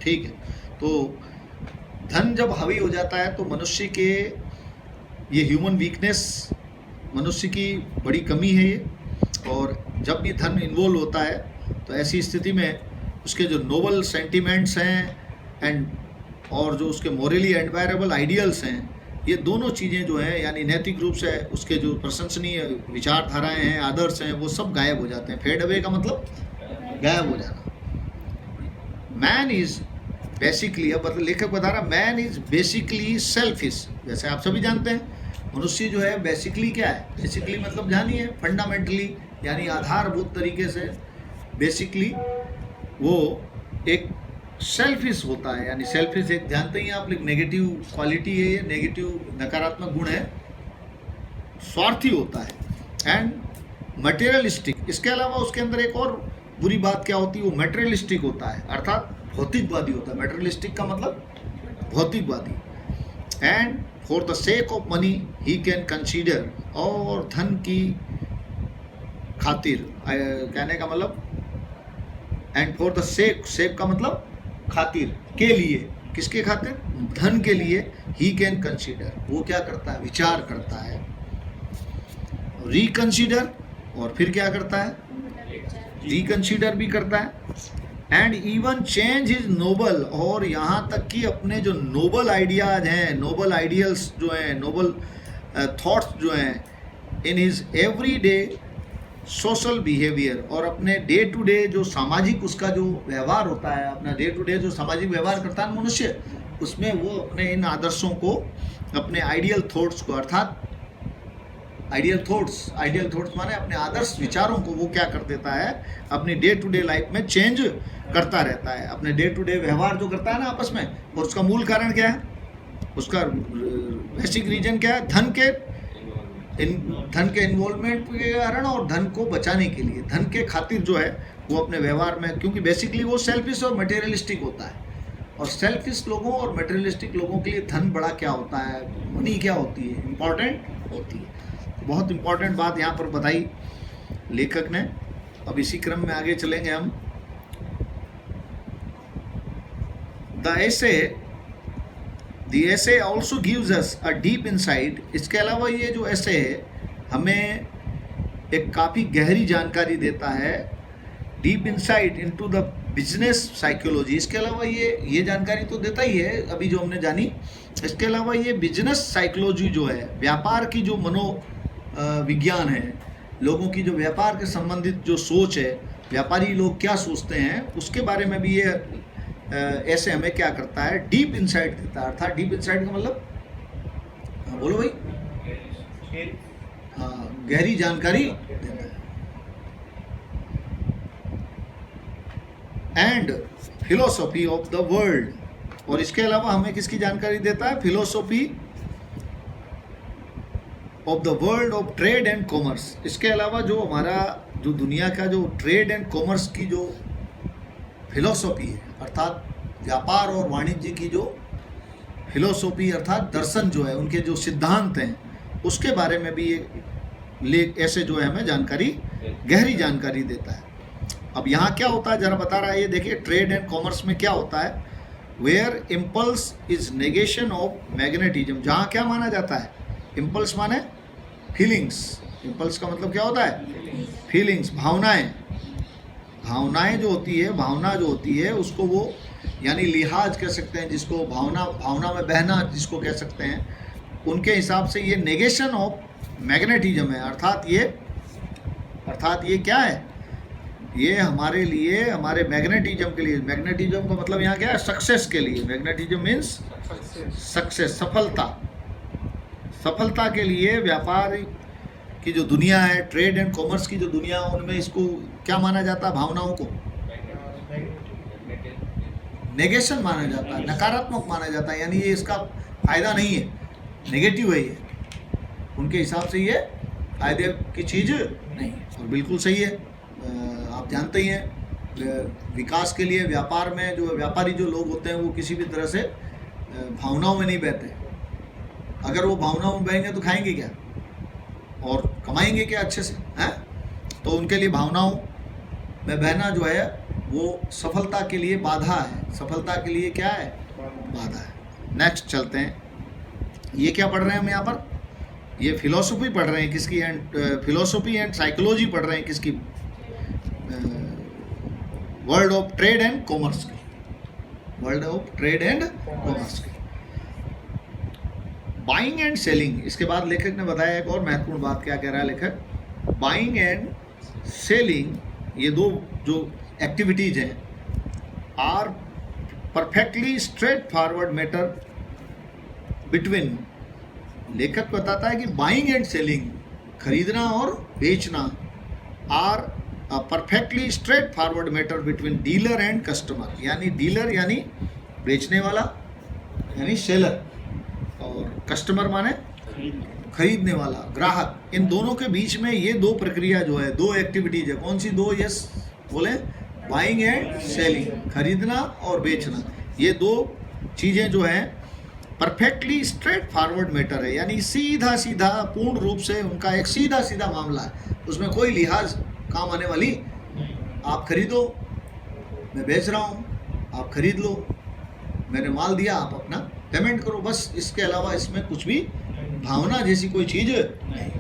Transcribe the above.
ठीक है, तो धन जब हावी हो जाता है तो मनुष्य के, ये ह्यूमन वीकनेस, मनुष्य की बड़ी कमी है ये। और जब भी धन इन्वॉल्व होता है तो ऐसी स्थिति में उसके जो नोबल सेंटिमेंट्स हैं एंड और जो उसके मोरली एडमायरेबल आइडियल्स हैं, ये दोनों चीज़ें जो हैं, यानी नैतिक रूप से उसके जो प्रशंसनीय विचारधाराएं हैं, आदर्श हैं, वो सब गायब हो जाते हैं। फेड अवे का मतलब गायब हो जाना। मैन इज बेसिकली, अब मतलब लेखक बता रहा, मैन इज बेसिकली सेल्फिश। जैसे आप सभी जानते हैं, मनुष्य जो है बेसिकली क्या है, बेसिकली मतलब जानिए फंडामेंटली, यानी आधारभूत तरीके से बेसिकली वो एक सेल्फिश होता है। यानी सेल्फिश एक जानते ही आप, नेगेटिव क्वालिटी है ये, नेगेटिव नकारात्मक गुण है, स्वार्थी होता है। एंड मटेरियलिस्टिक, इसके अलावा उसके अंदर एक और बुरी बात क्या होती है, वो मटेरियलिस्टिक होता है, अर्थात भौतिकवादी होता है। मटेरियलिस्टिक का मतलब भौतिकवादी। And for the sake of money he can consider, और धन की खातिर, कहने का मतलब, एंड फॉर द सेक, सेक का मतलब खातिर, के लिए, किसके खातिर, धन के लिए, ही कैन कंसीडर, वो क्या करता है, विचार करता है, रिकंसीडर, और फिर क्या करता है, रिकंसीडर भी करता है। And even change his noble, और यहाँ तक कि अपने जो नोबल आइडियाज हैं, नोबल आइडियल्स जो हैं, नोबल थॉट्स जो हैं, in his every day social behaviour, और अपने डे टू डे जो सामाजिक उसका जो व्यवहार होता है, अपना डे टू डे जो सामाजिक व्यवहार करता है मनुष्य, उसमें वो अपने इन आदर्शों को, अपने आइडियल थॉट्स को, अर्थात आइडियल थॉट्स माने अपने आदर्श विचारों को वो क्या कर देता है, अपनी डे टू डे लाइफ में चेंज करता रहता है। अपने डे टू डे व्यवहार जो करता है ना आपस में, और उसका मूल कारण क्या है, उसका बेसिक रीजन क्या है, धन के इन्वॉल्वमेंट के कारण, और धन को बचाने के लिए, धन के खातिर जो है वो अपने व्यवहार में, क्योंकि बेसिकली वो सेल्फिश और मटेरियलिस्टिक होता है। और सेल्फिश लोगों और मटेरियलिस्टिक लोगों के लिए धन बड़ा क्या होता है, मनी क्या होती है, इम्पॉर्टेंट होती है। बहुत इम्पॉर्टेंट बात यहाँ पर बताई लेखक ने। अब इसी क्रम में आगे चलेंगे हम। The essay also gives us a deep insight, इसके अलावा ये जो ऐसे है हमें एक काफ़ी गहरी जानकारी देता है, deep insight into the business psychology. इसके अलावा ये जानकारी तो देता ही है अभी जो हमने जानी, इसके अलावा ये बिजनेस साइकोलॉजी जो है, व्यापार की जो विज्ञान है, लोगों की जो व्यापार के संबंधित जो सोच है, व्यापारी लोग क्या सोचते हैं, उसके बारे में भी ये ऐसे हमें क्या करता है, डीप इंसाइट देता है। अर्थात डीप इंसाइट का मतलब, हाँ बोलो भाई, हाँ गहरी जानकारी देता है। And philosophy of the world, और इसके अलावा हमें किसकी जानकारी देता है, philosophy of the world of trade and commerce. इसके अलावा जो हमारा जो दुनिया का जो ट्रेड एंड कॉमर्स की जो फिलोसॉफी है, अर्थात व्यापार और वाणिज्य की जो फिलोसॉफी, अर्थात दर्शन जो है, उनके जो सिद्धांत हैं, उसके बारे में भी ये ऐसे जो है हमें जानकारी, गहरी जानकारी देता है। अब यहाँ क्या होता है जरा बता रहा है, ये देखिए ट्रेड एंड कॉमर्स में क्या होता है, where impulse is negation of magnetism. जहाँ क्या माना जाता है, इम्पल्स माने फीलिंग्स, इम्पल्स का मतलब क्या होता है, फीलिंग्स, भावनाएं जो होती है, भावना जो होती है उसको वो, यानी लिहाज कह सकते हैं जिसको, भावना में बहना जिसको कह सकते हैं, उनके हिसाब से ये नेगेशन ऑफ मैग्नेटिज्म है। अर्थात ये क्या है, ये हमारे लिए, हमारे मैग्नेटिज्म के लिए, मैग्नेटिज्म का मतलब यहाँ क्या है, सक्सेस के लिए। मैग्नेटिज्म मीन्स सक्सेस, सफलता के लिए व्यापार की जो दुनिया है, ट्रेड एंड कॉमर्स की जो दुनिया, उनमें इसको क्या माना जाता है, भावनाओं को नेगेशन माना जाता है, नकारात्मक माना जाता है, यानी ये इसका फायदा नहीं है, नेगेटिव है ये, उनके हिसाब से ये फायदे की चीज़ नहीं है। और बिल्कुल सही है, आप जानते ही हैं विकास के लिए व्यापार में जो व्यापारी जो लोग होते हैं वो किसी भी तरह से भावनाओं में नहीं बहते। अगर वो भावनाओं में बहेंगे तो खाएंगे क्या और कमाएंगे क्या अच्छे से, हैं? तो उनके लिए भावनाओं में बहना जो है वो सफलता के लिए बाधा है, सफलता के लिए क्या है, बाधा है। नेक्स्ट चलते हैं, ये क्या पढ़ रहे हैं हम यहाँ पर, ये फिलॉसफी पढ़ रहे हैं किसकी, एंड फिलॉसफी एंड साइकोलॉजी पढ़ रहे हैं किसकी, world of trade and commerce की, world of trade and commerce की। बाइंग एंड सेलिंग, इसके बाद लेखक ने बताया एक और महत्वपूर्ण बात, क्या कह रहा है लेखक, बाइंग एंड सेलिंग, ये दो जो एक्टिविटीज हैं, are perfectly straightforward matter between, लेखक बताता है कि बाइंग एंड सेलिंग, खरीदना और बेचना, are perfectly straightforward matter between dealer and customer, यानी डीलर यानी बेचने वाला यानी सेलर, और कस्टमर माने खरीदने वाला ग्राहक, इन दोनों के बीच में ये दो प्रक्रिया जो है, दो एक्टिविटीज है, कौन सी दो, यस बोले, बाइंग एंड सेलिंग, खरीदना और बेचना, ये दो चीज़ें जो हैं परफेक्टली स्ट्रेट फॉरवर्ड मैटर है, यानी सीधा सीधा पूर्ण रूप से उनका एक सीधा सीधा मामला है, उसमें कोई लिहाज काम आने वाली, आप खरीदो मैं बेच रहा हूँ, आप खरीद लो, मैंने माल दिया आप अपना पेमेंट करो, बस इसके अलावा इसमें कुछ भी भावना जैसी कोई चीज़ नहीं।